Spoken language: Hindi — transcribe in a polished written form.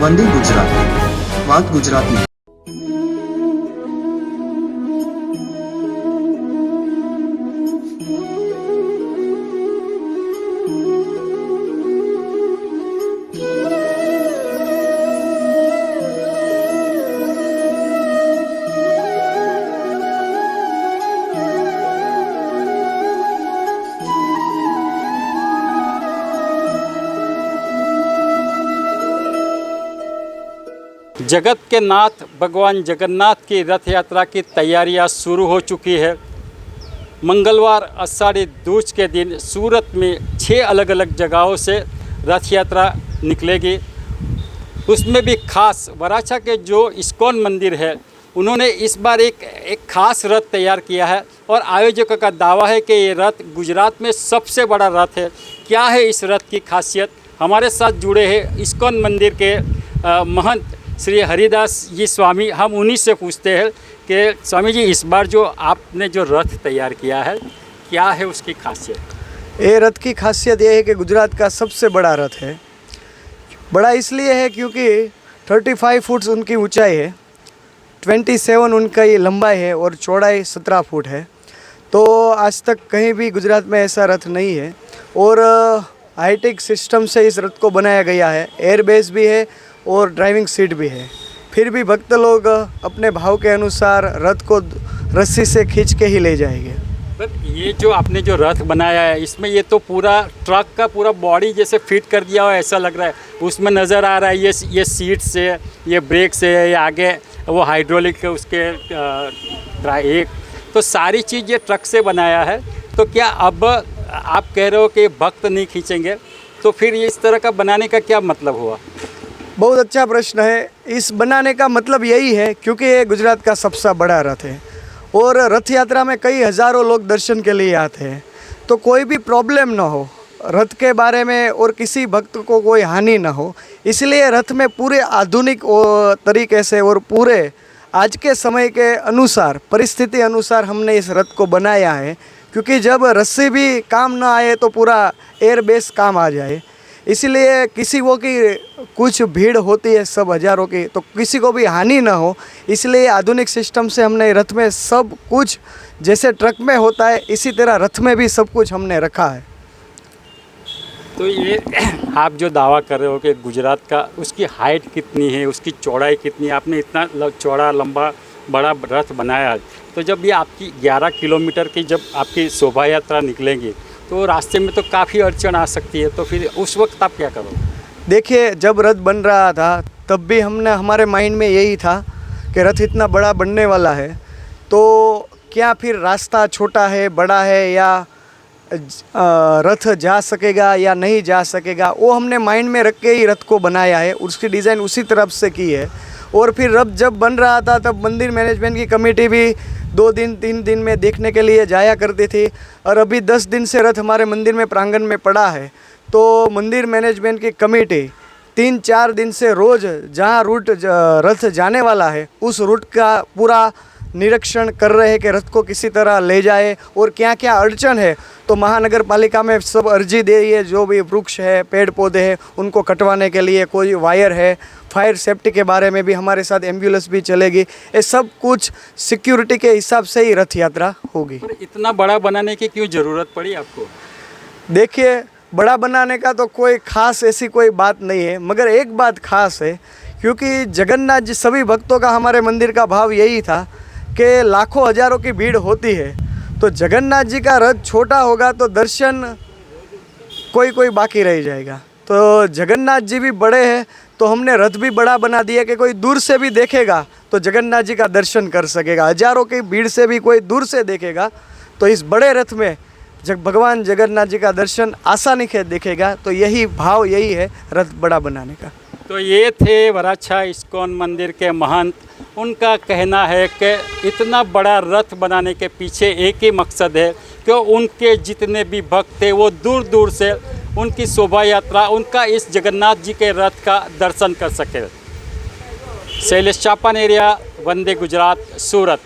વંદે ગુજરાત, વાત ગુજરાતની। जगत के नाथ भगवान जगन्नाथ की रथ यात्रा की तैयारियां शुरू हो चुकी है। मंगलवार आषाढ़ी दूज के दिन सूरत में 6 अलग अलग जगहों से रथ यात्रा निकलेगी। उसमें भी खास वराछा के जो इस्कॉन मंदिर है उन्होंने इस बार एक खास रथ तैयार किया है और आयोजकों का दावा है कि ये रथ गुजरात में सबसे बड़ा रथ है। क्या है इस रथ की खासियत? हमारे साथ जुड़े हैं इस्कॉन मंदिर के महंत श्री हरिदास जी स्वामी। हम उन्हीं से पूछते हैं कि स्वामी जी, इस बार जो आपने जो रथ तैयार किया है क्या है उसकी खासियत? ये रथ की खासियत ये है कि गुजरात का सबसे बड़ा रथ है। बड़ा इसलिए है क्योंकि 35 फुट उनकी ऊंचाई है, 27 उनका ये लंबाई है और चौड़ाई 17 फुट है। तो आज तक कहीं भी गुजरात में ऐसा रथ नहीं है और हाईटेक सिस्टम से इस रथ को बनाया गया है। एयरबेस भी है और ड्राइविंग सीट भी है। फिर भी भक्त लोग अपने भाव के अनुसार रथ को रस्सी से खींच के ही ले जाएंगे। पर ये जो आपने जो रथ बनाया है इसमें ये तो पूरा ट्रक का पूरा बॉडी जैसे फिट कर दिया हो ऐसा लग रहा है। उसमें नज़र आ रहा है ये सीट से, ये ब्रेक से, ये आगे वो हाइड्रोलिक उसके एक तो सारी चीज़ ये ट्रक से बनाया है। तो क्या अब आप कह रहे हो कि भक्त नहीं खींचेंगे, तो फिर ये इस तरह का बनाने का क्या मतलब हुआ? बहुत अच्छा प्रश्न है। इस बनाने का मतलब यही है क्योंकि ये गुजरात का सबसे बड़ा रथ है और रथ यात्रा में कई हज़ारों लोग दर्शन के लिए आते हैं। तो कोई भी प्रॉब्लम ना हो रथ के बारे में और किसी भक्त को कोई हानि ना हो, इसलिए रथ में पूरे आधुनिक तरीके से और पूरे आज के समय के अनुसार, परिस्थिति अनुसार हमने इस रथ को बनाया है। क्योंकि जब रस्सी भी काम ना आए तो पूरा एयरबेस काम आ जाए। इसलिए किसी को की कुछ भीड़ होती है सब हज़ारों की, तो किसी को भी हानि ना हो, इसलिए आधुनिक सिस्टम से हमने रथ में सब कुछ जैसे ट्रक में होता है इसी तरह रथ में भी सब कुछ हमने रखा है। तो ये आप जो दावा कर रहे हो कि गुजरात का, उसकी हाइट कितनी है, उसकी चौड़ाई कितनी है? आपने इतना चौड़ा लंबा बड़ा रथ बनाया है, तो जब ये आपकी 11 किलोमीटर की जब आपकी शोभा यात्रा निकलेंगी तो रास्ते में तो काफ़ी अड़चन आ सकती है, तो फिर उस वक्त आप क्या करोगे? देखिए, जब रथ बन रहा था तब भी हमारे माइंड में यही था कि रथ इतना बड़ा बनने वाला है तो क्या फिर रास्ता छोटा है बड़ा है या रथ जा सकेगा या नहीं जा सकेगा, वो हमने माइंड में रख के ही रथ को बनाया है। उसकी डिज़ाइन उसी तरफ से की है। और फिर रथ जब बन रहा था तब मंदिर मैनेजमेंट की कमेटी भी 2 दिन 3 दिन में देखने के लिए जाया करती थी और अभी 10 दिन से रथ हमारे मंदिर में प्रांगण में पड़ा है। तो मंदिर मैनेजमेंट की कमेटी 3-4 दिन से रोज़ जहाँ रूट रथ जाने वाला है उस रूट का पूरा निरीक्षण कर रहे हैं कि रथ को किसी तरह ले जाए और क्या क्या अड़चन है। तो महानगर पालिका में सब अर्जी दे रही है, जो भी वृक्ष है, पेड़ पौधे हैं उनको कटवाने के लिए, कोई वायर है, फायर सेफ्टी के बारे में भी हमारे साथ एम्बुलेंस भी चलेगी। ये सब कुछ सिक्योरिटी के हिसाब से ही रथ यात्रा होगी। इतना बड़ा बनाने की क्यों ज़रूरत पड़ी आपको? देखिए, बड़ा बनाने का तो कोई ख़ास ऐसी कोई बात नहीं है, मगर एक बात ख़ास है क्योंकि जगन्नाथ जी, सभी भक्तों का हमारे मंदिर का भाव यही था कि लाखों हज़ारों की भीड़ होती है, तो जगन्नाथ जी का रथ छोटा होगा तो दर्शन कोई बाकी रह जाएगा। तो जगन्नाथ जी भी बड़े हैं तो हमने रथ भी बड़ा बना दिया कि कोई दूर से भी देखेगा तो जगन्नाथ जी का दर्शन कर सकेगा। हज़ारों की भीड़ से भी कोई दूर से देखेगा तो इस बड़े रथ में भगवान जगन्नाथ जी का दर्शन आसानी से दिखेगा। तो यही भाव, यही है रथ बड़ा बनाने का। तो ये थे वराछा इस्कॉन मंदिर के महंत। उनका कहना है कि इतना बड़ा रथ बनाने के पीछे एक ही मकसद है कि उनके जितने भी भक्त थे वो दूर दूर से उनकी शोभा यात्रा, उनका इस जगन्नाथ जी के रथ का दर्शन कर सके। शैलेश चापानेरिया, वंदे गुजरात, सूरत।